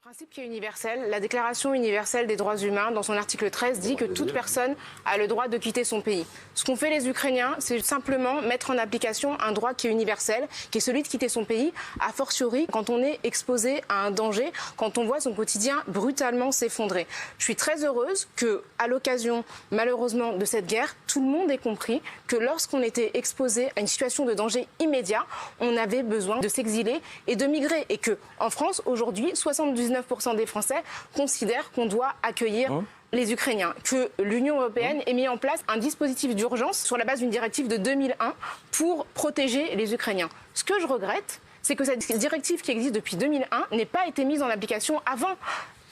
Principe qui est universel, la Déclaration universelle des droits humains, dans son article 13, dit que toute personne a le droit de quitter son pays. Ce qu'ont fait les Ukrainiens, c'est simplement mettre en application un droit qui est universel, qui est celui de quitter son pays, a fortiori quand on est exposé à un danger, quand on voit son quotidien brutalement s'effondrer. Je suis très heureuse que, à l'occasion, malheureusement, de cette guerre, tout le monde ait compris que lorsqu'on était exposé à une situation de danger immédiat, on avait besoin de s'exiler et de migrer. Et que, en France, aujourd'hui, 79% des Français considèrent qu'on doit accueillir les Ukrainiens, que l'Union européenne ait mis en place un dispositif d'urgence sur la base d'une directive de 2001 pour protéger les Ukrainiens. Ce que je regrette, c'est que cette directive qui existe depuis 2001 n'ait pas été mise en application avant.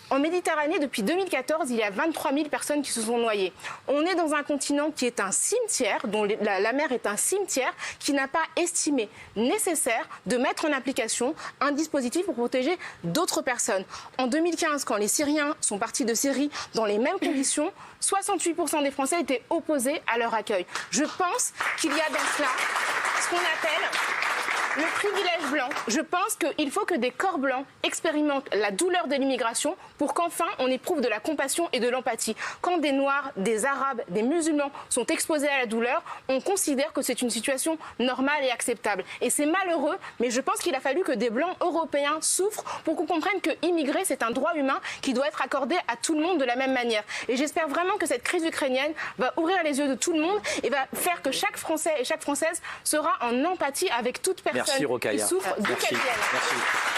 En Méditerranée, depuis 2014, il y a 23 000 personnes qui se sont noyées. On est dans un continent qui est un cimetière, dont la mer est un cimetière, qui n'a pas estimé nécessaire de mettre en application un dispositif pour protéger d'autres personnes. En 2015, quand les Syriens sont partis de Syrie dans les mêmes conditions, 68% des Français étaient opposés à leur accueil. Je pense qu'il y a dans cela ce qu'on appelle le privilège blanc. Je pense qu'il faut que des corps blancs expérimentent la douleur de l'immigration pour qu'enfin on éprouve de la compassion et de l'empathie. Quand des Noirs, des Arabes, des musulmans sont exposés à la douleur, on considère que c'est une situation normale et acceptable. Et c'est malheureux, mais je pense qu'il a fallu que des Blancs européens souffrent pour qu'on comprenne que immigrer, c'est un droit humain qui doit être accordé à tout le monde de la même manière. Et j'espère vraiment que cette crise ukrainienne va ouvrir les yeux de tout le monde et va faire que chaque Français et chaque Française sera en empathie avec toute personne qui souffre d'où qu'elle vienne.